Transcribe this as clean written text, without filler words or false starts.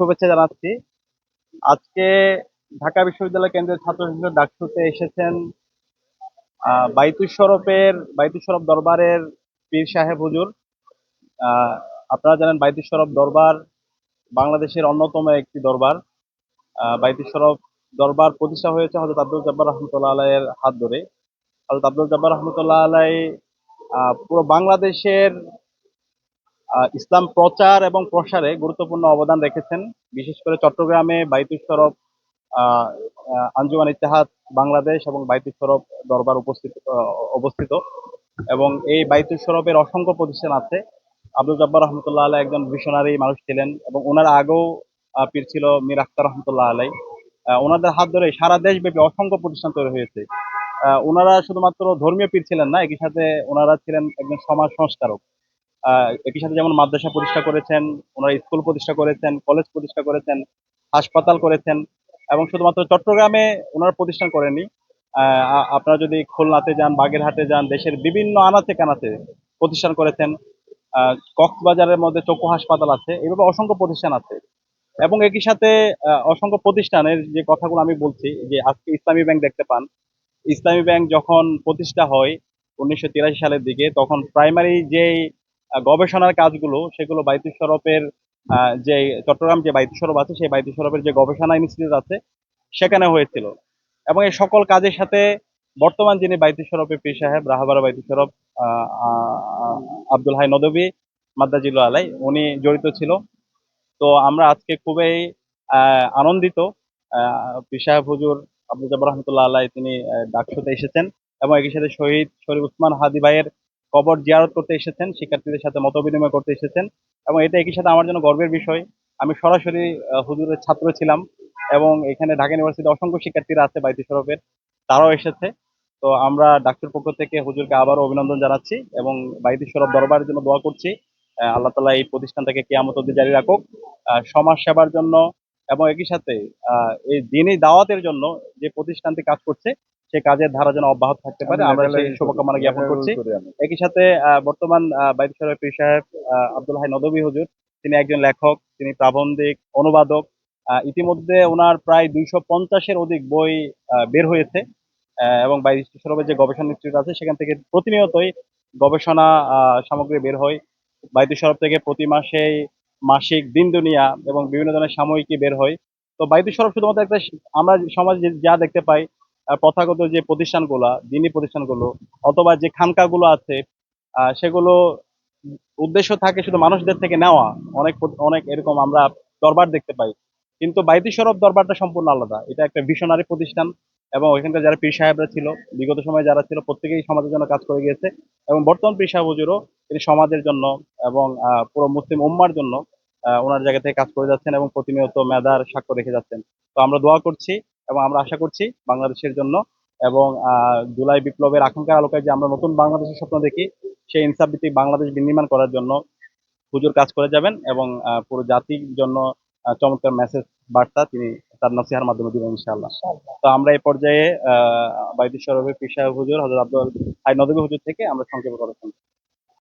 শুভেচ্ছা জানাচ্ছি। আজকে ঢাকা বিশ্ববিদ্যালয় কেন্দ্রের ছাত্র সংসদ ডাকসুতে এসেছেন বাইতুল শরফ দরবারের পীর সাহেব হুজুর। আহ, আপনারা জানেন বাইতুল শরফ দরবার বাংলাদেশের অন্যতম একটি দরবার। বাইতুল শরফ দরবার প্রতিষ্ঠা হয়েছে হযরত আব্দুল জব্বার রহমতুল্লাহ আলাইয়ের হাত ধরে। হযরত আব্দুল জব্বার রহমতুল্লাহ আলাই পুরো বাংলাদেশের ইসলাম প্রচার এবং প্রসারে গুরুত্বপূর্ণ অবদান রেখেছেন। বিশেষ করে চট্টগ্রামে বাইতুল শরফ আহ, আঞ্জুমান ইত্তেহাদ বাংলাদেশ এবং বাইতুল শরফ দরবার অবস্থিত এবং এই বাইতুল শরফের অসংখ্য প্রতিষ্ঠান আছে। আব্দুল জব্বার রহমতুল্লাহ আলাই একজন ভিশনারি মানুষ ছিলেন এবং ওনার আগেও পীর ছিল মীর আখতার রহমতুল্লাহ আলাই। ওনাদের হাত ধরে সারা দেশব্যাপী অসংখ্য প্রতিষ্ঠান তৈরি হয়েছে। ওনারা শুধুমাত্র ধর্মীয় পীর ছিলেন না, একই সাথে ওনারা ছিলেন একজন সমাজ সংস্কারক। একই সাথে যেমন মাদ্রাসা প্রতিষ্ঠা করেছেন, ওনারা স্কুল প্রতিষ্ঠা করেছেন, কলেজ প্রতিষ্ঠা করেছেন, হাসপাতাল করেছেন এবং শুধুমাত্র চট্টগ্রামে ওনারা প্রতিষ্ঠান করেননি। আপনারা যদি খুলনাতে যান, বাগেরহাটে যান, দেশের বিভিন্ন আনাচে কানাচে প্রতিষ্ঠান করেছেন। কক্সবাজারের মধ্যে চক্ষু হাসপাতাল আছে, এভাবে অসংখ্য প্রতিষ্ঠান আছে। এবং একই সাথে অসংখ্য প্রতিষ্ঠানের যে কথাগুলো আমি বলছি, যে আজকে ইসলামী ব্যাংক দেখতে পান। ইসলামী ব্যাংক যখন প্রতিষ্ঠা হয় 1983 সালের দিকে, তখন প্রাইমারি যে গবেষণার কাজগুলো সেগুলো বাইতুল শরফের যে চট্টগ্রাম যে বাইতুল শরফ আছে সেই বাইতুল শরফের যে গবেষণা ইনস্টিটিউট আছে সেখানে হয়েছিল। এবং এই সকল কাজের সাথে বর্তমান যিনি বাইতুল শরফের পীর সাহেব রাহাবারা বাইতুল শরফ আহ, আহ, আব্দুল হাই নদভী মাদ্দাজিল্লুহ আলাই উনি জড়িত ছিল। তো আমরা আজকে খুবই আনন্দিত। পীর সাহেব হুজুর আব্দুল জব্বার রহমতুল্লাহ আলাই তিনি ডাকসুতে এসেছেন এবং একই সাথে শহীদ শরীফ উসমান হাদি ভাইয়ের কবর জিয়ারত করতে এসেছেন, শিক্ষার্থীদের সাথে মত বিনিময় করতে এসেছেন। এবং এটা একই সাথে আমার জন্য গর্বের বিষয়। আমি সরাসরি হুজুরের ছাত্র ছিলাম এবং এখানে ঢাকা ইউনিভার্সিটিতে অসংখ্য শিক্ষার্থীরা আছে বাইতুল শরফের, তারাও এসেছে। তো আমরা ডাকসুর পক্ষ থেকে হুজুরকে আবারও অভিনন্দন জানাচ্ছি এবং বাইতুল শরফ দরবারের জন্য দোয়া করছি। আল্লাহ তাআলা এই প্রতিষ্ঠানটাকে কিয়ামত অবধি জারি রাখুক, সমাজ সেবার জন্য এবং একই সাথে এই দিনই দাওয়াতের জন্য যে প্রতিষ্ঠানটি কাজ করছে সে কাজের ধারা যেন অব্যাহত থাকতে পারে, আমরা সেই শুভকামনা জ্ঞাপন করছি। একই সাথে বর্তমান বাইতুল শরফের পীর সাহেব আব্দুল হাই নদভী হুজুর, তিনি একজন লেখক, তিনি প্রাবন্ধিক, অনুবাদক। ইতিমধ্যে ওনার প্রায় 250-এর অধিক বই বের হয়েছে। এবং বাইতুল শরফের যে গবেষণা ইনস্টিটিউট আছে সেখান থেকে প্রতিনিয়তই গবেষণা সামগ্রী বের হয়। বাইতুল শরফ থেকে প্রতি মাসে মাসিক দিন দুনিয়া এবং বিভিন্ন ধরনের সাময়িকী বের হয়। তো বাইতুল শরফ শুধুমাত্র একটা আমরা সমাজে যা দেখতে পাই প্রথাগত যে প্রতিষ্ঠানগুলা, দিনী প্রতিষ্ঠানগুলো অথবা যে খানকাগুলো আছে, সেগুলো উদ্দেশ্য থাকে শুধু মানুষদের থেকে নেওয়া। অনেক অনেক এরকম আমরা দরবার দেখতে পাই, কিন্তু বাইতুল শরফ দরবারটা সম্পূর্ণ আলাদা। এটা একটা ভিশনারি প্রতিষ্ঠান এবং ওইখানকার যারা পীর সাহেবরা ছিল, বিগত সময়ে যারা ছিল, প্রত্যেকেই সমাজের জন্য কাজ করে গিয়েছে এবং বর্তমান পীর সাহেব হুজুরও তিনি সমাজের জন্য এবং পুরো মুসলিম উম্মার জন্য ওনার জায়গা থেকে কাজ করে যাচ্ছেন এবং প্রতিনিয়ত মেধার সাক্ষ্য রেখে যাচ্ছেন। তো আমরা দোয়া করছি এবং আমরা আশা করছি বাংলাদেশের জন্য এবং জুলাই বিপ্লবের আকাঙ্ক্ষার আলোকে যে আমরা নতুন বাংলাদেশের স্বপ্ন দেখি, সেই ইনসাফ ভিত্তিক বাংলাদেশ বিনির্মাণ করার জন্য হুজুর কাজ করে যাবেন এবং পুরো জাতির জন্য চমৎকার মেসেজ বার্তা তিনি তার নসিহার মাধ্যমে দিবেন ইনশাআল্লাহ। তো আমরা এই পর্যায়ে বাইতুল শরফের পীর সাহেব হুজুর হযরত আব্দুল হাই নদভী হুজুর থেকে আমরা সংক্ষেপে কথা শুনবো।